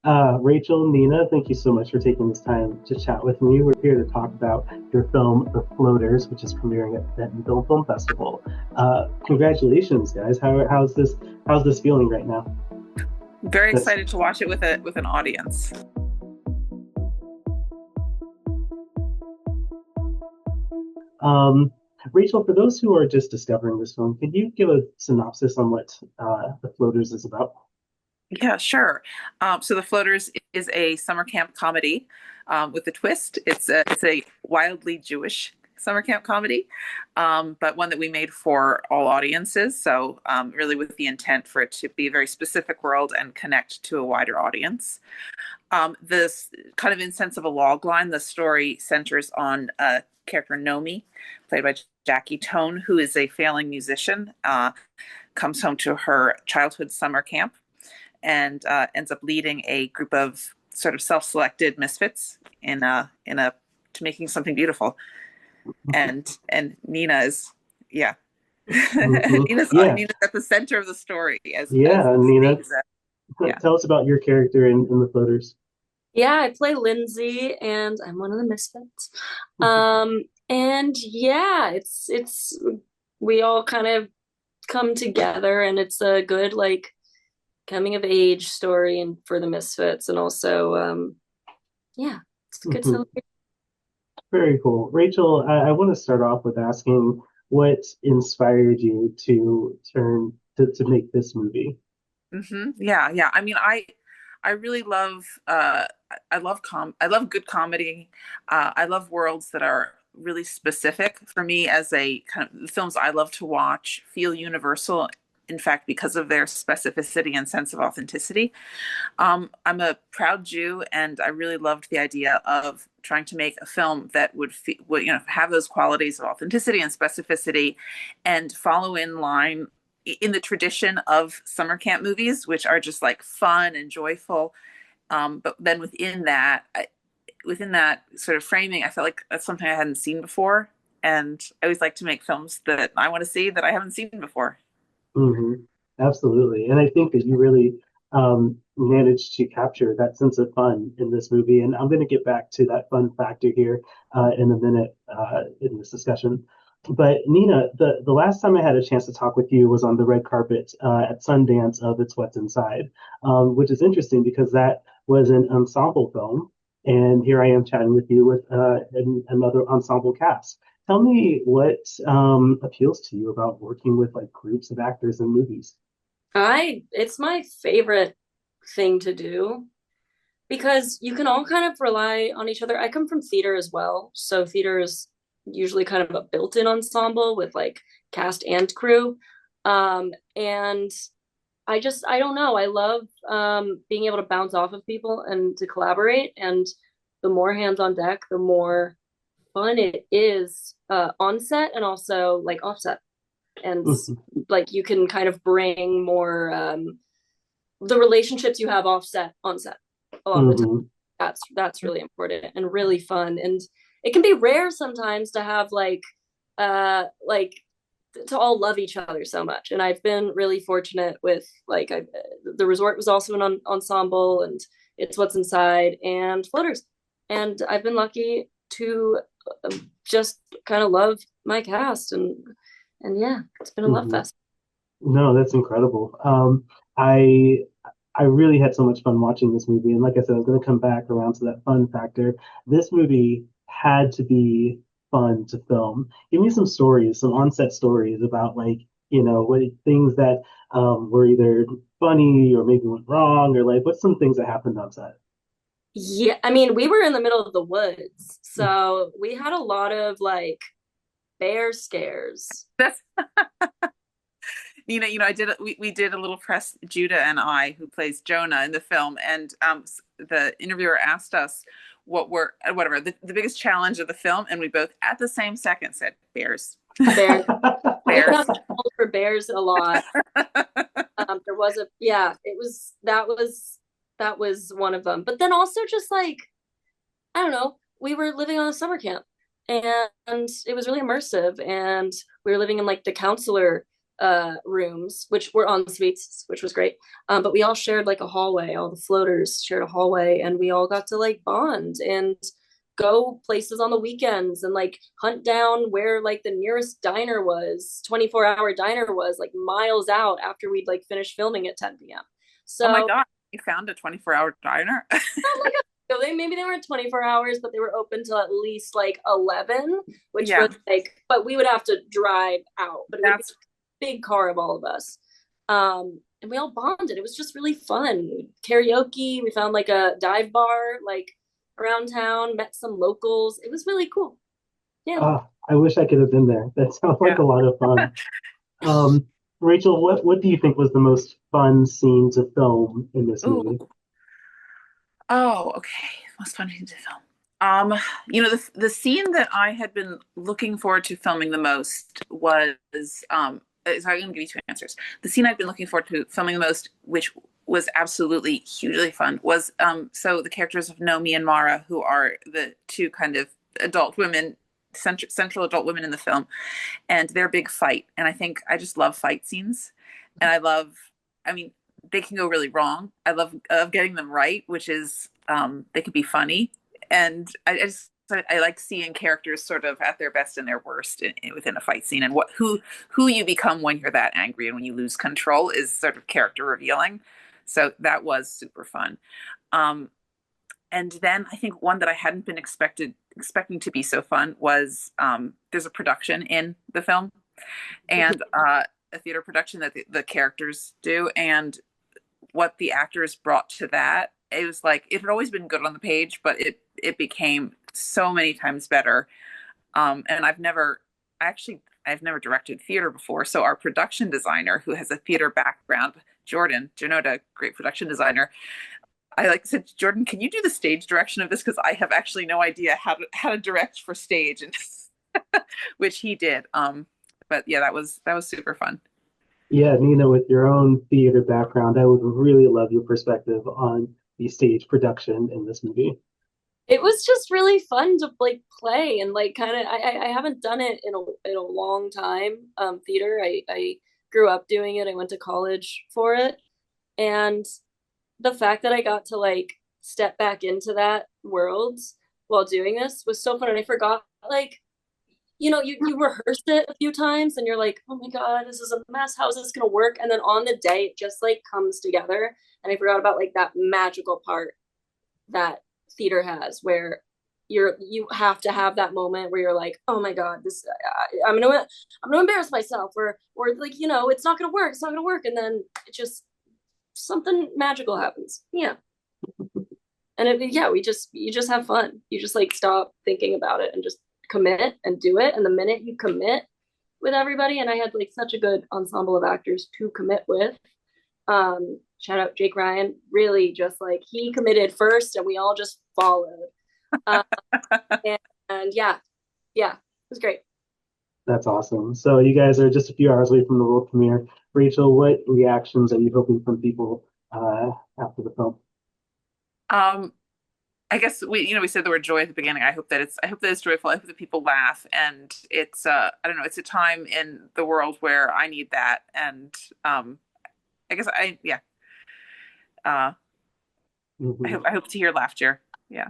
Rachel, Nina, thank you so much for taking this time to chat with me. We're here to talk about your film, The Floaters, which is premiering at Bentonville Film Festival. Congratulations, guys! How's this feeling right now? Very That's excited to watch it with an audience. um, Rachel. For those who are just discovering this film, can you give a synopsis on what The Floaters is about? Yeah, sure. So The Floaters is a summer camp comedy with a twist. It's a wildly Jewish summer camp comedy, but one that we made for all audiences. So really with the intent for it to be a very specific world and connect to a wider audience. This kind of in sense of a log line, the story centers on character Nomi, played by Jackie Tone, who is a failing musician, comes home to her childhood summer camp and ends up leading a group of sort of self-selected misfits in a to making something beautiful. And Nina is, yeah. Mhm. Yeah, Nina's at the center of the story as yeah, the Nina. stakes. Yeah. Tell us about your character in The Floaters. Yeah, I play Lindsay and I'm one of the misfits. And yeah, it's we all kind of come together and it's a good like coming of age story and for the misfits and also yeah, it's a good celebration. Very cool. Rachel, I want to start off with asking what inspired you to to make this movie? Yeah, yeah. I mean, I really love I love good comedy. I love worlds that are really specific for me as a kind of the films I love to watch feel universal. In fact, because of their specificity and sense of authenticity. I'm a proud Jew, and I really loved the idea of trying to make a film that would have those qualities of authenticity and specificity, and follow in line in the tradition of summer camp movies, which are just like fun and joyful. But then within that sort of framing, I felt like that's something I hadn't seen before, and I always like to make films that I want to see that I haven't seen before. Hmm. Absolutely. And I think that you really managed to capture that sense of fun in this movie. And I'm going to get back to that fun factor here in a minute in this discussion. But Nina, the last time I had a chance to talk with you was on the red carpet at Sundance of It's What's Inside, which is interesting because that was an ensemble film. And here I am chatting with you with another ensemble cast. Tell me what appeals to you about working with like groups of actors in movies. It's my favorite thing to do because you can all kind of rely on each other. I come from theater as well, so theater is usually kind of a built-in ensemble with like cast and crew. And I don't know. I love being able to bounce off of people and to collaborate. And the more hands on deck, the more fun it is on set and also like offset. And like you can kind of bring more the relationships you have offset on set a lot of the time. Hmm. That's really important and really fun. And it can be rare sometimes to have like to all love each other so much. And I've been really fortunate with the resort was also an ensemble and it's what's inside and floaters. And I've been lucky to just kind of love my cast and yeah, it's been a love Hmm. fest. No, that's incredible. I I really had so much fun watching this movie, and like I said, I was going to come back around to that fun factor. This movie had to be fun to film. Give me some stories, some on-set stories about like what things that were either funny or maybe went wrong, or like what's some things that happened on set. Yeah, I mean, we were in the middle of the woods, so we had a lot of like bear scares. That's I did we did a little press, Judah and I, who plays Jonah in the film, and the interviewer asked us what were whatever the biggest challenge of the film, and we both at the same second said bears. Bears. We Bears. got called for bears a lot. There was a yeah, it was that was one of them. But then also just like I don't know, we were living on a summer camp and it was really immersive and we were living in like the counselor rooms, which were en suites, which was great. But we all shared like a hallway. All the floaters shared a hallway, and we all got to like bond and go places on the weekends and like hunt down where like the nearest diner was, 24-hour diner was like miles out after we'd like finished filming at 10 p.m. So, oh my God, you found a 24-hour diner? oh my God. So maybe they weren't 24 hours, but they were open till at least like 11, which was like, but we would have to drive out. But it was a big car of all of us. And we all bonded. It was just really fun. Karaoke, we found like a dive bar like around town, met some locals. It was really cool. Yeah. I wish I could have been there. That sounds like a lot of fun. Rachel, what do you think was the most fun scene to film in this movie? Oh, okay. Most fun scene to film. The scene that I had been looking forward to filming the most was so I'm going to give you two answers. The scene I've been looking forward to filming the most, which was absolutely hugely fun, was so the characters of Nomi and Mara, who are the two kind of adult women, central adult women in the film, and their big fight. And I just love fight scenes, and they can go really wrong. I love getting them right, which is they can be funny, and I like seeing characters sort of at their best and their worst within a fight scene, and who you become when you're that angry and when you lose control is sort of character revealing. So that was super fun. And then I think one that I hadn't been expecting to be so fun was there's a production in the film, and a theater production that the characters do, and what the actors brought to that. It was like, it had always been good on the page, but it became so many times better. And I've never directed theater before. So our production designer, who has a theater background, Jordan Janota, great production designer, I said, Jordan, can you do the stage direction of this? Because I have actually no idea how to direct for stage, and which he did. But yeah, that was super fun. Yeah, Nina, with your own theater background, I would really love your perspective on the stage production in this movie. It was just really fun to like play and like kind of I haven't done it in a long time. Theater. I grew up doing it. I went to college for it. And the fact that I got to like step back into that world while doing this was so fun. And I forgot, like, you rehearsed it a few times and you're like, oh my God, this is a mess. How is this going to work? And then on the day, it just like comes together. And I forgot about like that magical part that theater has, where you have to have that moment where you're like, oh my God, this I'm gonna embarrass myself, or like, it's not gonna work, and then it just, something magical happens. Yeah. And you just have fun. You just like stop thinking about it and just commit and do it. And the minute you commit with everybody, and I had like such a good ensemble of actors to commit with. Shout out Jake Ryan, really just like he committed first and we all just followed. And yeah, it was great. That's awesome. So you guys are just a few hours away from the world premiere. Rachel, what reactions are you hoping from people after the film? I guess we said the word joy at the beginning. I hope that it's joyful. I hope that people laugh, and it's I don't know, it's a time in the world where I need that, and I guess I hope to hear laughter. Yeah.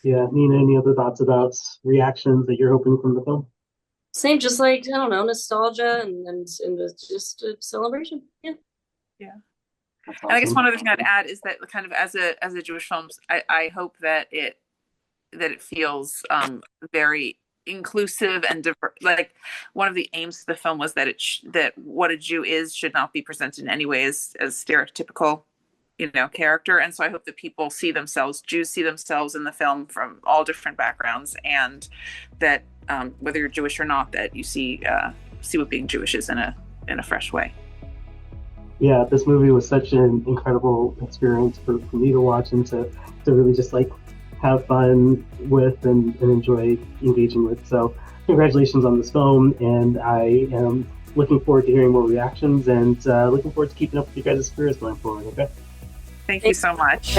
Yeah. Nina, any other thoughts about reactions that you're hoping from the film? Same, just like, I don't know, nostalgia and just a celebration. Yeah. Yeah. Awesome. And I guess one other thing I'd add is that kind of as a Jewish film, I hope that it feels very inclusive and diverse. Like, one of the aims of the film was that that what a Jew is should not be presented in any way as stereotypical, character. And so I hope that Jews see themselves in the film from all different backgrounds, and that whether you're Jewish or not, that you see what being Jewish is in a fresh way. Yeah, this movie was such an incredible experience for me to watch and to really just like have fun with and enjoy engaging with. So congratulations on this film, and I am looking forward to hearing more reactions and looking forward to keeping up with you guys' careers going forward. Okay. Thank you so much.